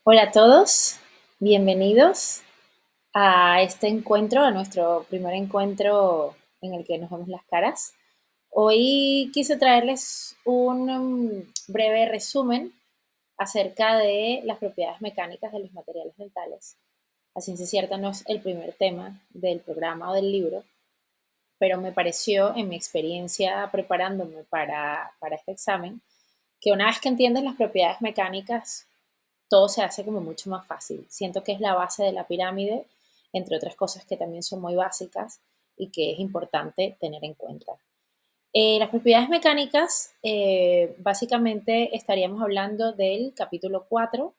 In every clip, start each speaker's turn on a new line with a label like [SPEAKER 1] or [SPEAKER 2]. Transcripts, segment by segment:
[SPEAKER 1] Hola a todos, bienvenidos a este encuentro, a nuestro primer encuentro en el que nos vemos las caras. Hoy quise traerles un breve resumen acerca de las propiedades mecánicas de los materiales dentales. La ciencia cierta no es el primer tema del programa o del libro, pero me pareció en mi experiencia preparándome para este examen que una vez que entiendes las propiedades mecánicas todo se hace como mucho más fácil. Siento que es la base de la pirámide, entre otras cosas que también son muy básicas y que es importante tener en cuenta. Las propiedades mecánicas, básicamente estaríamos hablando del capítulo 4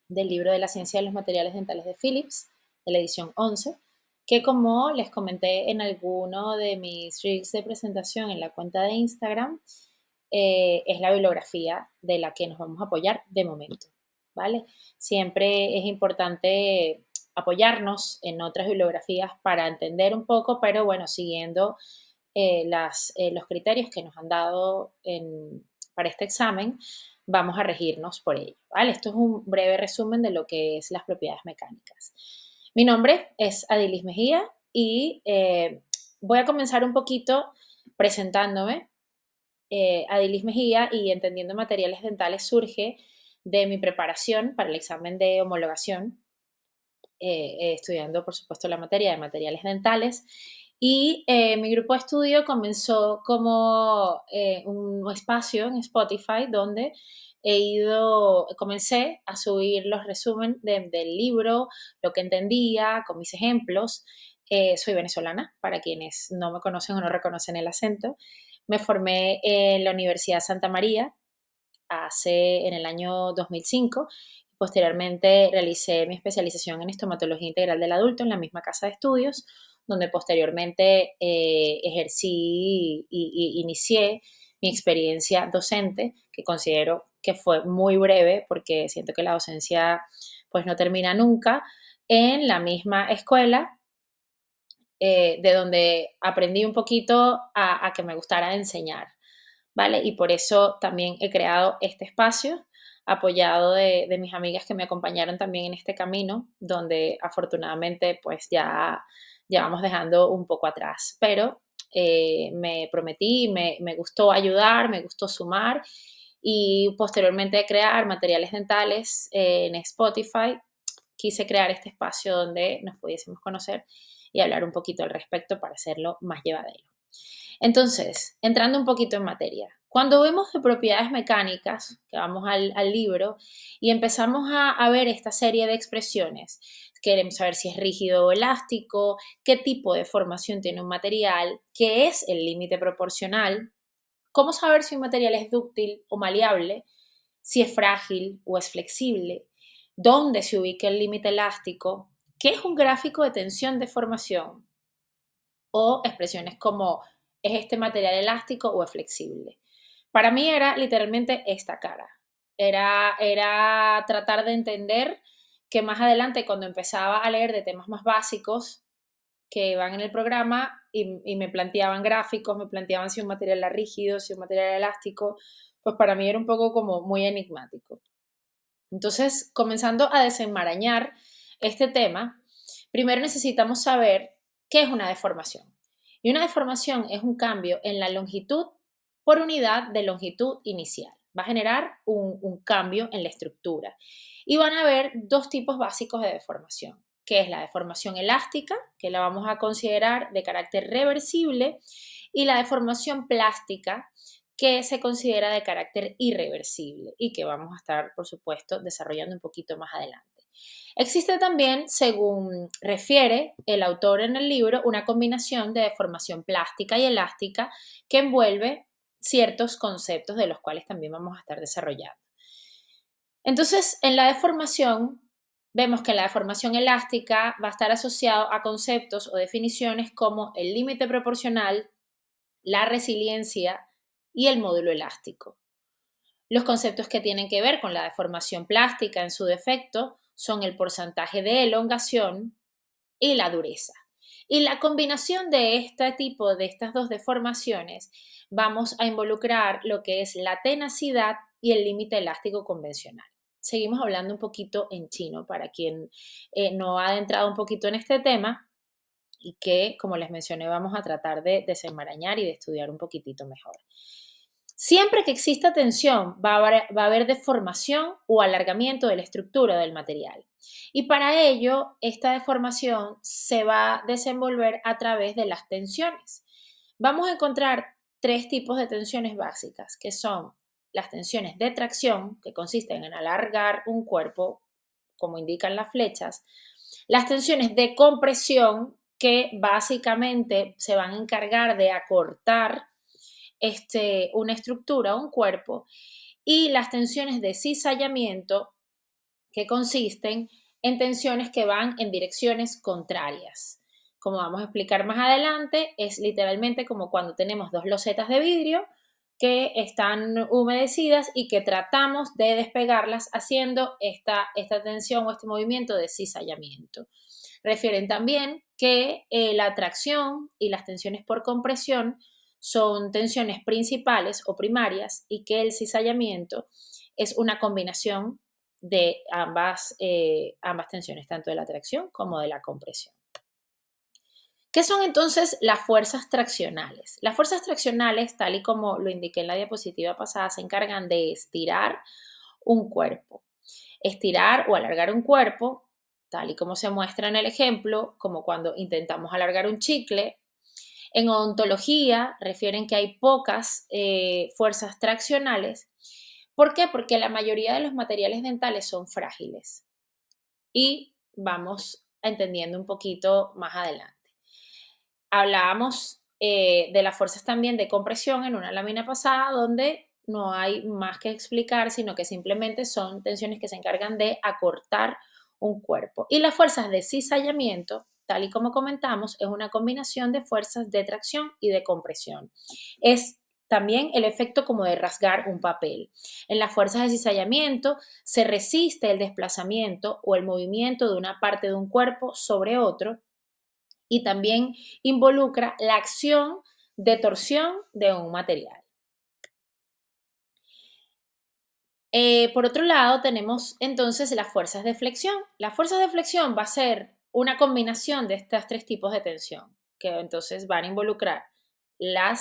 [SPEAKER 1] del libro de la ciencia de los materiales dentales de Philips, de la edición 11, que como les comenté en alguno de mis reels de presentación en la cuenta de Instagram, es la bibliografía de la que nos vamos a apoyar de momento, ¿vale? Siempre es importante apoyarnos en otras bibliografías para entender un poco, pero bueno, siguiendo los criterios que nos han dado para este examen, vamos a regirnos por ello, ¿vale? Esto es un breve resumen de lo que es las propiedades mecánicas. Mi nombre es Adilis Mejía y voy a comenzar un poquito presentándome. Adilis Mejía y Entendiendo Materiales Dentales surge de mi preparación para el examen de homologación, estudiando, por supuesto, la materia de materiales dentales. Y mi grupo de estudio comenzó como un espacio en Spotify donde comencé a subir los resúmenes del libro, lo que entendía, con mis ejemplos. Soy venezolana, para quienes no me conocen o no reconocen el acento. Me formé en la Universidad Santa María en el año 2005. Posteriormente realicé mi especialización en estomatología integral del adulto en la misma casa de estudios, donde posteriormente ejercí y inicié mi experiencia docente, que considero que fue muy breve porque siento que la docencia pues no termina nunca, en la misma escuela de donde aprendí un poquito a que me gustara enseñar, ¿vale? Y por eso también he creado este espacio, apoyado de mis amigas que me acompañaron también en este camino, donde afortunadamente pues ya vamos dejando un poco atrás. Pero me prometí, me gustó ayudar, me gustó sumar y posteriormente crear materiales dentales en Spotify. Quise crear este espacio donde nos pudiésemos conocer y hablar un poquito al respecto para hacerlo más llevadero. Entonces, entrando un poquito en materia, cuando vemos de propiedades mecánicas, que vamos al libro, y empezamos a ver esta serie de expresiones, queremos saber si es rígido o elástico, qué tipo de formación tiene un material, qué es el límite proporcional, cómo saber si un material es dúctil o maleable, si es frágil o es flexible, dónde se ubica el límite elástico, qué es un gráfico de tensión de formación, o expresiones como ¿es este material elástico o es flexible? Para mí era literalmente esta cara. Era tratar de entender que más adelante, cuando empezaba a leer de temas más básicos que van en el programa y me planteaban gráficos, me planteaban si un material era rígido, si un material era elástico, pues para mí era un poco como muy enigmático. Entonces, comenzando a desenmarañar este tema, primero necesitamos saber qué es una deformación. Y una deformación es un cambio en la longitud por unidad de longitud inicial. Va a generar un cambio en la estructura. Y van a haber dos tipos básicos de deformación, que es la deformación elástica, que la vamos a considerar de carácter reversible, y la deformación plástica, que se considera de carácter irreversible y que vamos a estar, por supuesto, desarrollando un poquito más adelante. Existe también, según refiere el autor en el libro, una combinación de deformación plástica y elástica que envuelve ciertos conceptos de los cuales también vamos a estar desarrollando. Entonces, en la deformación, vemos que la deformación elástica va a estar asociado a conceptos o definiciones como el límite proporcional, la resiliencia y el módulo elástico. Los conceptos que tienen que ver con la deformación plástica en su defecto son el porcentaje de elongación y la dureza. Y la combinación de este tipo, de estas dos deformaciones, vamos a involucrar lo que es la tenacidad y el límite elástico convencional. seguimos hablando un poquito en chino para quien no ha adentrado un poquito en este tema y que, como les mencioné, vamos a tratar de desenmarañar y de estudiar un poquitito mejor. Siempre que exista tensión, va a haber deformación o alargamiento de la estructura del material. Y para ello, esta deformación se va a desenvolver a través de las tensiones. Vamos a encontrar tres tipos de tensiones básicas, que son las tensiones de tracción, que consisten en alargar un cuerpo, como indican las flechas, las tensiones de compresión, que básicamente se van a encargar de acortar una estructura, un cuerpo, y las tensiones de cizallamiento, que consisten en tensiones que van en direcciones contrarias. Como vamos a explicar más adelante, es literalmente como cuando tenemos dos losetas de vidrio que están humedecidas y que tratamos de despegarlas haciendo esta tensión o este movimiento de cizallamiento. Refieren también que la tracción y las tensiones por compresión son tensiones principales o primarias y que el cizallamiento es una combinación de ambas tensiones, tanto de la tracción como de la compresión. ¿Qué son entonces las fuerzas traccionales? Las fuerzas traccionales, tal y como lo indiqué en la diapositiva pasada, se encargan de estirar un cuerpo. Estirar o alargar un cuerpo, tal y como se muestra en el ejemplo, como cuando intentamos alargar un chicle. En odontología refieren que hay pocas fuerzas traccionales. ¿Por qué? Porque la mayoría de los materiales dentales son frágiles. Y vamos entendiendo un poquito más adelante. Hablábamos de las fuerzas también de compresión en una lámina pasada, donde no hay más que explicar, sino que simplemente son tensiones que se encargan de acortar un cuerpo. Y las fuerzas de cizallamiento, tal y como comentamos, es una combinación de fuerzas de tracción y de compresión. Es también el efecto como de rasgar un papel. En las fuerzas de cizallamiento se resiste el desplazamiento o el movimiento de una parte de un cuerpo sobre otro, y también involucra la acción de torsión de un material. Por otro lado, tenemos entonces las fuerzas de flexión. Las fuerzas de flexión va a ser una combinación de estos tres tipos de tensión, que entonces van a involucrar la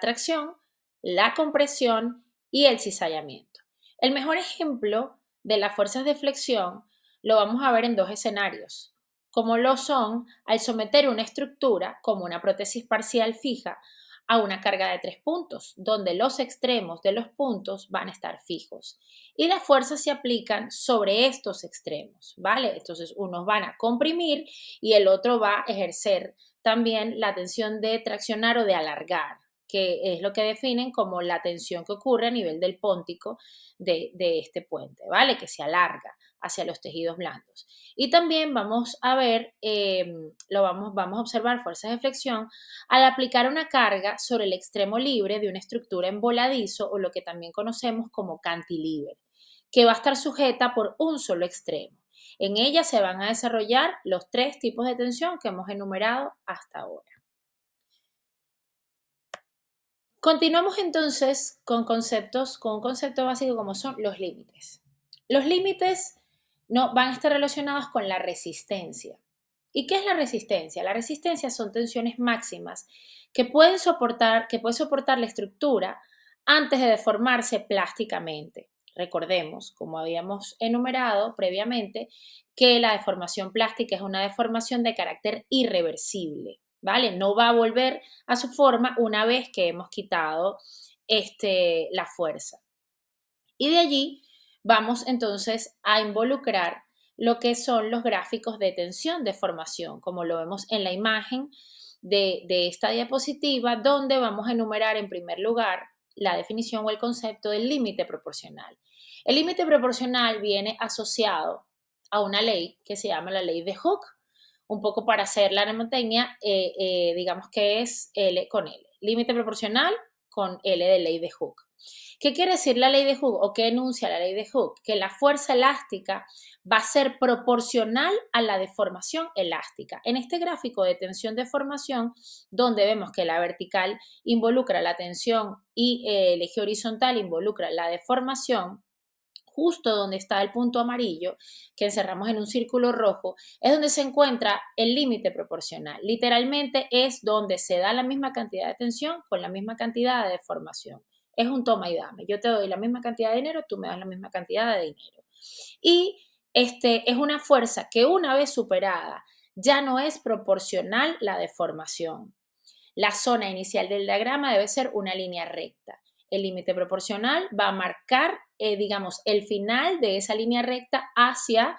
[SPEAKER 1] tracción, la compresión y el cizallamiento. El mejor ejemplo de las fuerzas de flexión lo vamos a ver en dos escenarios, como lo son al someter una estructura como una prótesis parcial fija a una carga de 3 puntos, donde los extremos de los puntos van a estar fijos. Y las fuerzas se aplican sobre estos extremos, ¿vale? Entonces, unos van a comprimir y el otro va a ejercer también la tensión de traccionar o de alargar, que es lo que definen como la tensión que ocurre a nivel del póntico de este puente, ¿vale? Que se alarga hacia los tejidos blandos. Y también vamos a ver, vamos a observar fuerzas de flexión al aplicar una carga sobre el extremo libre de una estructura en voladizo o lo que también conocemos como cantilever, que va a estar sujeta por un solo extremo. En ella se van a desarrollar los tres tipos de tensión que hemos enumerado hasta ahora. Continuamos entonces con un concepto básico como son los límites. Los límites no, van a estar relacionados con la resistencia. ¿Y qué es la resistencia? La resistencia son tensiones máximas que puede soportar la estructura antes de deformarse plásticamente. Recordemos, como habíamos enumerado previamente, que la deformación plástica es una deformación de carácter irreversible, ¿vale? No va a volver a su forma una vez que hemos quitado la fuerza. Y de allí vamos entonces a involucrar lo que son los gráficos de tensión de formación, como lo vemos en la imagen de esta diapositiva, donde vamos a enumerar en primer lugar la definición o el concepto del límite proporcional. El límite proporcional viene asociado a una ley que se llama la ley de Hooke, un poco para hacer la mnemotecnia, digamos que es L con L. Límite proporcional con L de ley de Hooke. ¿Qué quiere decir la ley de Hooke o qué enuncia la ley de Hooke? Que la fuerza elástica va a ser proporcional a la deformación elástica. En este gráfico de tensión de formación, donde vemos que la vertical involucra la tensión y el eje horizontal involucra la deformación, justo donde está el punto amarillo, que encerramos en un círculo rojo, es donde se encuentra el límite proporcional. Literalmente es donde se da la misma cantidad de tensión con la misma cantidad de deformación. Es un toma y dame. Yo te doy la misma cantidad de dinero, tú me das la misma cantidad de dinero. Y es una fuerza que una vez superada ya no es proporcional la deformación. La zona inicial del diagrama debe ser una línea recta. El límite proporcional va a marcar, digamos, el final de esa línea recta hacia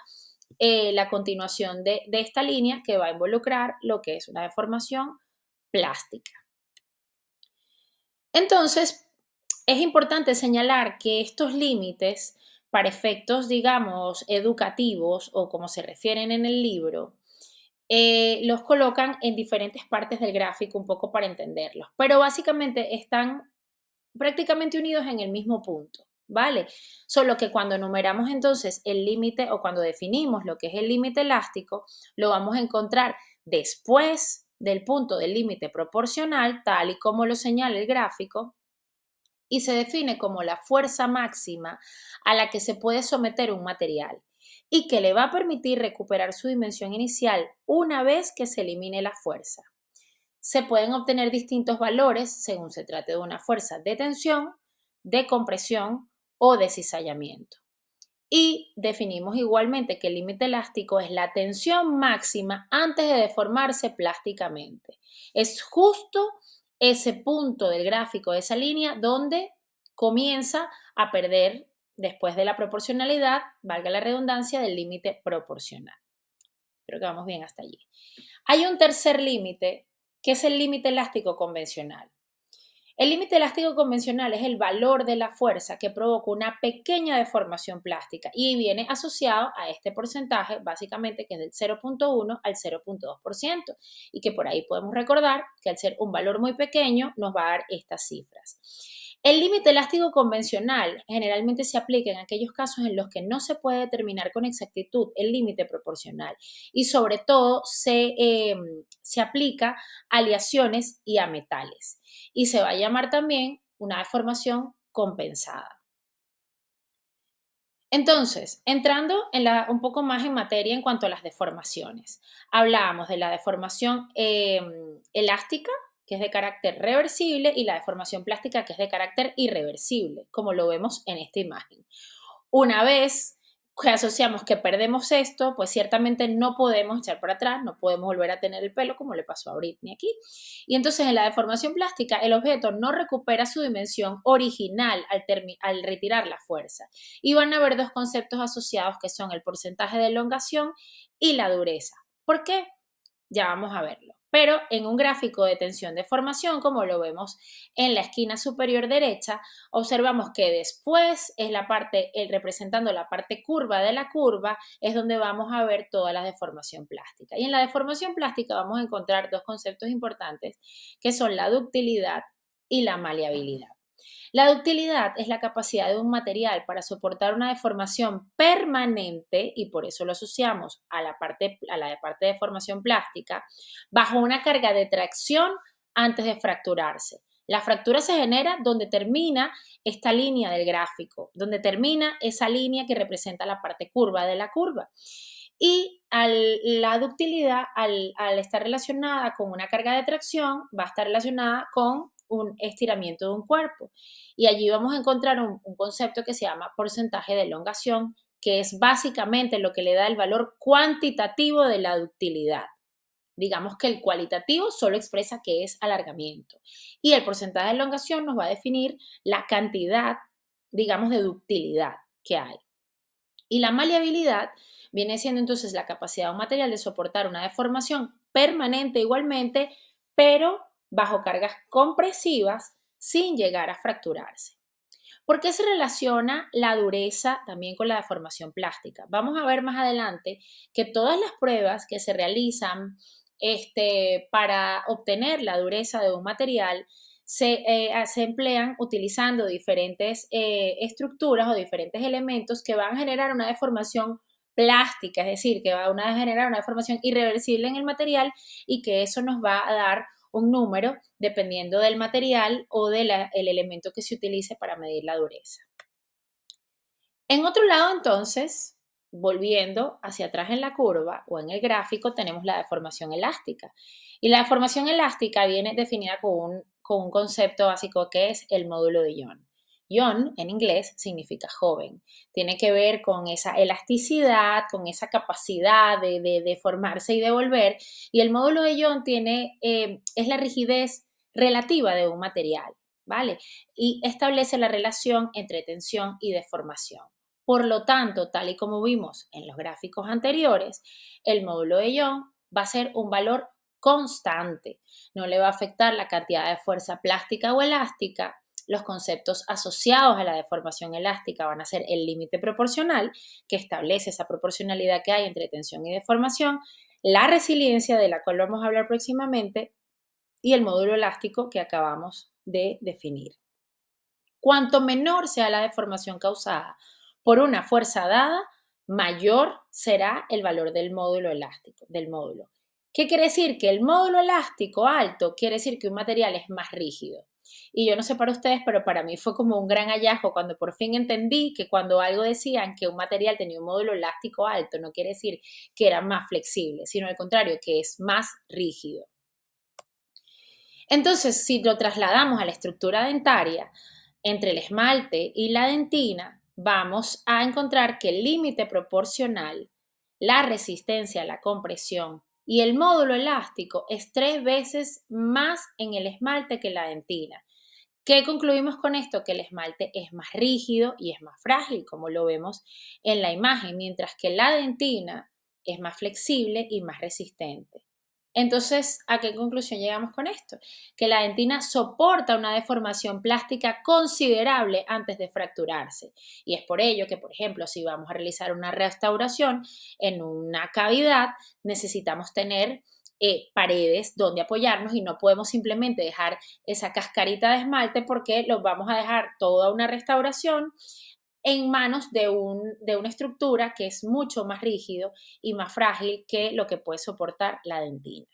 [SPEAKER 1] la continuación de esta línea que va a involucrar lo que es una deformación plástica. Entonces, es importante señalar que estos límites, para efectos, digamos, educativos o como se refieren en el libro, los colocan en diferentes partes del gráfico un poco para entenderlos, pero básicamente están prácticamente unidos en el mismo punto, ¿vale? Solo que cuando enumeramos entonces el límite o cuando definimos lo que es el límite elástico, lo vamos a encontrar después del punto del límite proporcional, tal y como lo señala el gráfico, y se define como la fuerza máxima a la que se puede someter un material y que le va a permitir recuperar su dimensión inicial una vez que se elimine la fuerza. Se pueden obtener distintos valores según se trate de una fuerza de tensión, de compresión o de cizallamiento. Y definimos igualmente que el límite elástico es la tensión máxima antes de deformarse plásticamente. Es justo ese punto del gráfico de esa línea donde comienza a perder, después de la proporcionalidad, valga la redundancia, del límite proporcional. Creo que vamos bien hasta allí. Hay un tercer límite, que es el límite elástico convencional. El límite elástico convencional es el valor de la fuerza que provoca una pequeña deformación plástica y viene asociado a este porcentaje, básicamente, que es del 0.1 al 0.2%, y que por ahí podemos recordar que al ser un valor muy pequeño nos va a dar estas cifras. El límite elástico convencional generalmente se aplica en aquellos casos en los que no se puede determinar con exactitud el límite proporcional y sobre todo se aplica a aleaciones y a metales y se va a llamar también una deformación compensada. Entonces, entrando un poco más en materia en cuanto a las deformaciones, hablábamos de la deformación elástica, que es de carácter reversible, y la deformación plástica, que es de carácter irreversible, como lo vemos en esta imagen. Una vez que asociamos que perdemos esto, pues ciertamente no podemos echar para atrás, no podemos volver a tener el pelo como le pasó a Britney aquí. Y entonces en la deformación plástica el objeto no recupera su dimensión original al retirar la fuerza. Y van a haber dos conceptos asociados que son el porcentaje de elongación y la dureza. ¿Por qué? Ya vamos a verlo. Pero en un gráfico de tensión-deformación, como lo vemos en la esquina superior derecha, observamos que después es la parte, representando la parte curva de la curva, es donde vamos a ver toda la deformación plástica. Y en la deformación plástica vamos a encontrar dos conceptos importantes, que son la ductilidad y la maleabilidad. La ductilidad es la capacidad de un material para soportar una deformación permanente, y por eso lo asociamos a la parte de deformación plástica, bajo una carga de tracción antes de fracturarse. La fractura se genera donde termina esta línea del gráfico, donde termina esa línea que representa la parte curva de la curva. Y la ductilidad, al estar relacionada con una carga de tracción, va a estar relacionada con un estiramiento de un cuerpo. Y allí vamos a encontrar un concepto que se llama porcentaje de elongación, que es básicamente lo que le da el valor cuantitativo de la ductilidad. Digamos que el cualitativo solo expresa que es alargamiento. Y el porcentaje de elongación nos va a definir la cantidad, digamos, de ductilidad que hay. Y la maleabilidad viene siendo entonces la capacidad de un material de soportar una deformación permanente igualmente, pero bajo cargas compresivas sin llegar a fracturarse. ¿Por qué se relaciona la dureza también con la deformación plástica? Vamos a ver más adelante que todas las pruebas que se realizan para obtener la dureza de un material se emplean utilizando diferentes estructuras o diferentes elementos que van a generar una deformación plástica, es decir, que van a generar una deformación irreversible en el material y que eso nos va a dar un número dependiendo del material o del elemento que se utilice para medir la dureza. En otro lado, entonces, volviendo hacia atrás en la curva o en el gráfico, tenemos la deformación elástica. Y la deformación elástica viene definida con un concepto básico que es el módulo de Young. Young en inglés significa joven. Tiene que ver con esa elasticidad, con esa capacidad de deformarse y de volver. Y el módulo de Young es la rigidez relativa de un material, ¿vale? Y establece la relación entre tensión y deformación. Por lo tanto, tal y como vimos en los gráficos anteriores, el módulo de Young va a ser un valor constante. No le va a afectar la cantidad de fuerza plástica o elástica. Los conceptos asociados a la deformación elástica van a ser el límite proporcional, que establece esa proporcionalidad que hay entre tensión y deformación, la resiliencia, de la cual vamos a hablar próximamente, y el módulo elástico que acabamos de definir. Cuanto menor sea la deformación causada por una fuerza dada, mayor será el valor del módulo elástico, del módulo. ¿Qué quiere decir? Que el módulo elástico alto quiere decir que un material es más rígido. Y yo no sé para ustedes, pero para mí fue como un gran hallazgo cuando por fin entendí que cuando algo decían que un material tenía un módulo elástico alto, no quiere decir que era más flexible, sino al contrario, que es más rígido. Entonces, si lo trasladamos a la estructura dentaria, entre el esmalte y la dentina, vamos a encontrar que el límite proporcional, la resistencia a la compresión y el módulo elástico es 3 veces más en el esmalte que la dentina. ¿Qué concluimos con esto? Que el esmalte es más rígido y es más frágil, como lo vemos en la imagen, mientras que la dentina es más flexible y más resistente. Entonces, ¿a qué conclusión llegamos con esto? Que la dentina soporta una deformación plástica considerable antes de fracturarse. Y es por ello que, por ejemplo, si vamos a realizar una restauración en una cavidad, necesitamos tener paredes donde apoyarnos y no podemos simplemente dejar esa cascarita de esmalte porque los vamos a dejar toda una restauración en manos de una estructura que es mucho más rígido y más frágil que lo que puede soportar la dentina.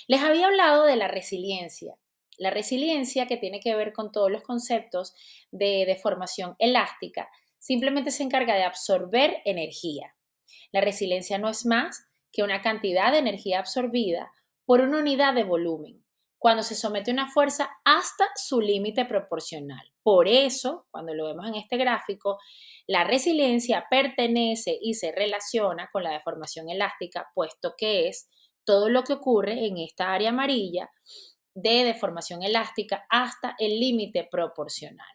[SPEAKER 1] Les había hablado de la resiliencia que tiene que ver con todos los conceptos de deformación elástica, simplemente se encarga de absorber energía. La resiliencia no es más que una cantidad de energía absorbida por una unidad de volumen cuando se somete a una fuerza hasta su límite proporcional. Por eso, cuando lo vemos en este gráfico, la resiliencia pertenece y se relaciona con la deformación elástica, puesto que es todo lo que ocurre en esta área amarilla de deformación elástica hasta el límite proporcional.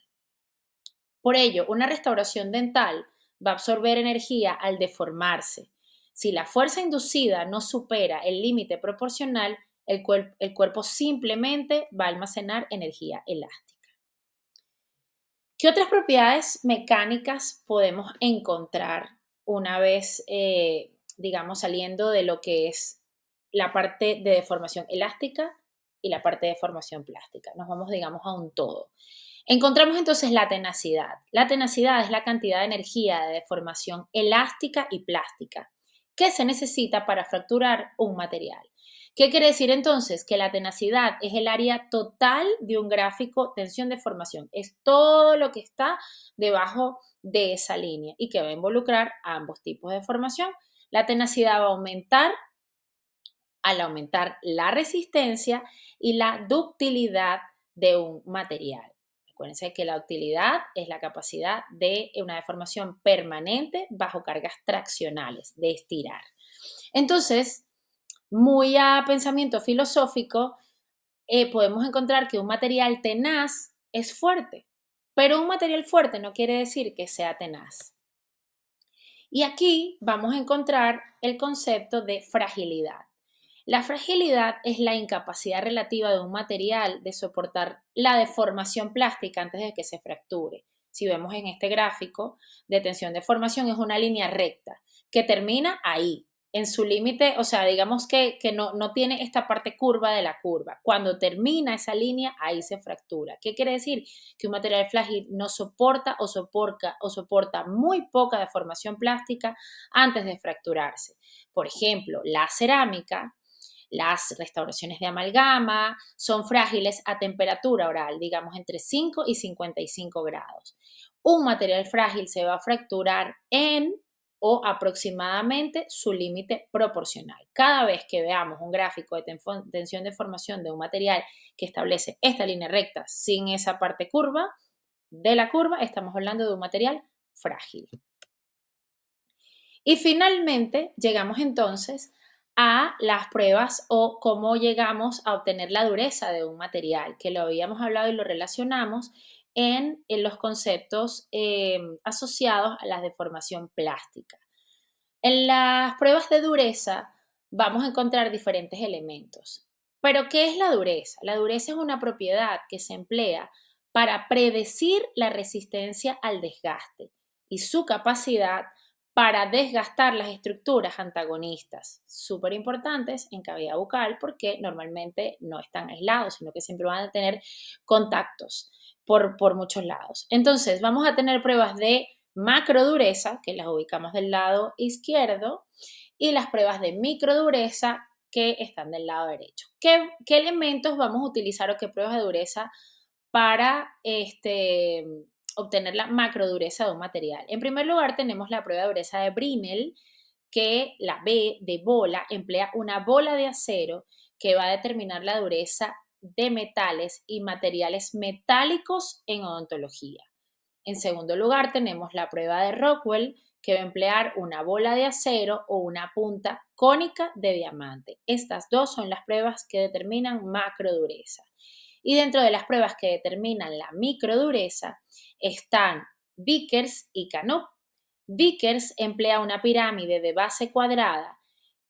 [SPEAKER 1] Por ello, una restauración dental va a absorber energía al deformarse. Si la fuerza inducida no supera el límite proporcional, el cuerpo simplemente va a almacenar energía elástica. ¿Qué otras propiedades mecánicas podemos encontrar una vez, digamos, saliendo de lo que es la parte de deformación elástica y la parte de deformación plástica? Nos vamos, digamos, a un todo. Encontramos entonces la tenacidad. La tenacidad es la cantidad de energía de deformación elástica y plástica que se necesita para fracturar un material. ¿Qué quiere decir entonces? Que la tenacidad es el área total de un gráfico tensión-deformación. Es todo lo que está debajo de esa línea y que va a involucrar a ambos tipos de deformación. La tenacidad va a aumentar al aumentar la resistencia y la ductilidad de un material. Acuérdense que la utilidad es la capacidad de una deformación permanente bajo cargas traccionales, de estirar. Entonces, muy a pensamiento filosófico, podemos encontrar que un material tenaz es fuerte, pero un material fuerte no quiere decir que sea tenaz. Y aquí vamos a encontrar el concepto de fragilidad. La fragilidad es la incapacidad relativa de un material de soportar la deformación plástica antes de que se fracture. Si vemos en este gráfico de tensión-deformación, es una línea recta que termina ahí, en su límite, o sea, digamos que no tiene esta parte curva de la curva. Cuando termina esa línea, ahí se fractura. ¿Qué quiere decir? Que un material frágil no soporta o soporta muy poca deformación plástica antes de fracturarse. Por ejemplo, la cerámica, las restauraciones de amalgama son frágiles a temperatura oral, digamos entre 5 y 55 grados. un material frágil se va a fracturar en o aproximadamente su límite proporcional. Cada vez que veamos un gráfico de tensión de formación de un material que establece esta línea recta sin esa parte curva de la curva, estamos hablando de un material frágil. Y finalmente llegamos entonces a las pruebas o cómo llegamos a obtener la dureza de un material, que lo habíamos hablado y lo relacionamos en los conceptos asociados a la deformación plástica. En las pruebas de dureza vamos a encontrar diferentes elementos. Pero, ¿qué es la dureza? La dureza es una propiedad que se emplea para predecir la resistencia al desgaste y su capacidad para desgastar las estructuras antagonistas, súper importantes en cavidad bucal porque normalmente no están aislados, sino que siempre van a tener contactos por muchos lados. Entonces, vamos a tener pruebas de macrodureza, que las ubicamos del lado izquierdo, y las pruebas de microdureza, que están del lado derecho. ¿Qué elementos vamos a utilizar o qué pruebas de dureza para obtener la macrodureza de un material? En primer lugar, tenemos la prueba de dureza de Brinell, que la B de bola emplea una bola de acero que va a determinar la dureza de metales y materiales metálicos en odontología. En segundo lugar, tenemos la prueba de Rockwell, que va a emplear una bola de acero o una punta cónica de diamante. Estas dos son las pruebas que determinan macrodureza. Y dentro de las pruebas que determinan la microdureza están Vickers y Knuth. Vickers emplea una pirámide de base cuadrada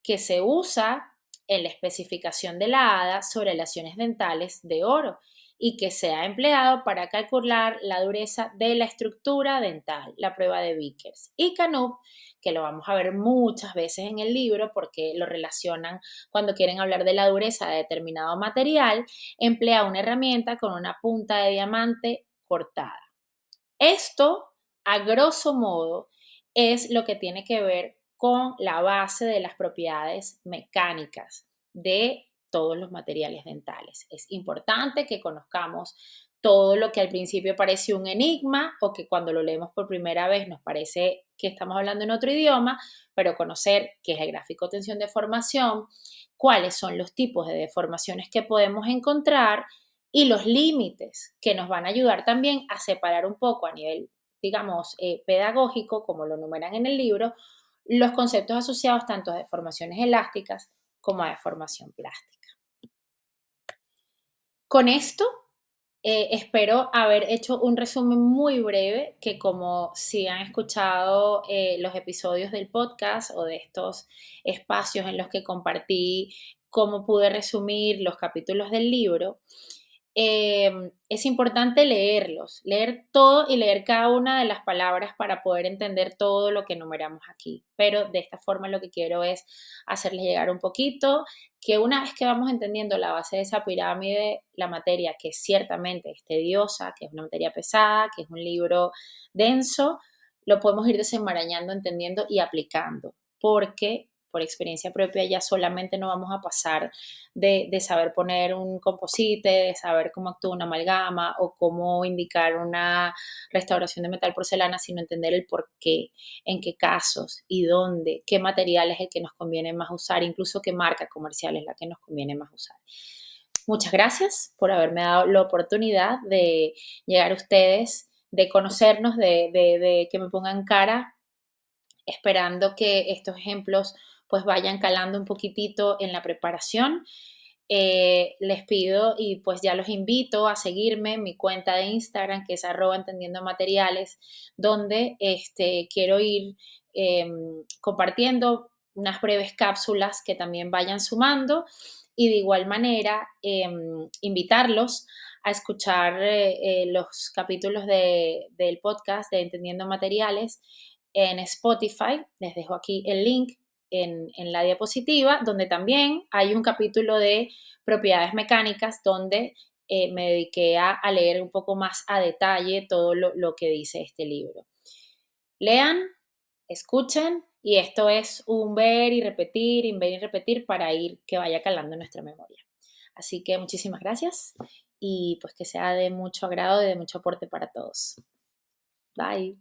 [SPEAKER 1] que se usa en la especificación de la ADA sobre lesiones dentales de oro y que se ha empleado para calcular la dureza de la estructura dental, la prueba de Vickers. Y Knuth, que lo vamos a ver muchas veces en el libro porque lo relacionan cuando quieren hablar de la dureza de determinado material, emplea una herramienta con una punta de diamante cortada. Esto, a grosso modo, es lo que tiene que ver con la base de las propiedades mecánicas de todos los materiales dentales. Es importante que conozcamos todo lo que al principio parece un enigma o que cuando lo leemos por primera vez nos parece que estamos hablando en otro idioma, pero conocer qué es el gráfico de tensión de formación, cuáles son los tipos de deformaciones que podemos encontrar y los límites que nos van a ayudar también a separar un poco a nivel, digamos, pedagógico, como lo numeran en el libro, los conceptos asociados tanto a deformaciones elásticas como a deformación plástica. Con esto, espero haber hecho un resumen muy breve que como si han escuchado los episodios del podcast o de estos espacios en los que compartí cómo pude resumir los capítulos del libro, es importante leerlos, leer todo y leer cada una de las palabras para poder entender todo lo que enumeramos aquí. Pero de esta forma lo que quiero es hacerles llegar un poquito, que una vez que vamos entendiendo la base de esa pirámide, la materia que ciertamente es tediosa, que es una materia pesada, que es un libro denso, lo podemos ir desenmarañando, entendiendo y aplicando, porque por experiencia propia ya solamente no vamos a pasar de saber poner un composite, de saber cómo actúa una amalgama o cómo indicar una restauración de metal porcelana, sino entender el por qué, en qué casos y dónde, qué material es el que nos conviene más usar, incluso qué marca comercial es la que nos conviene más usar. Muchas gracias por haberme dado la oportunidad de llegar a ustedes, de conocernos, de que me pongan cara, esperando que estos ejemplos pues vayan calando un poquitito en la preparación. Les pido y pues ya los invito a seguirme en mi cuenta de Instagram, que es @entendiendomateriales, donde quiero ir compartiendo unas breves cápsulas que también vayan sumando y de igual manera invitarlos a escuchar los capítulos del podcast de Entendiendo Materiales en Spotify. Les dejo aquí el link en la diapositiva, donde también hay un capítulo de propiedades mecánicas donde me dediqué a leer un poco más a detalle todo lo que dice este libro. Lean, escuchen, y esto es un ver y repetir para ir que vaya calando en nuestra memoria. Así que muchísimas gracias y pues que sea de mucho agrado y de mucho aporte para todos. Bye.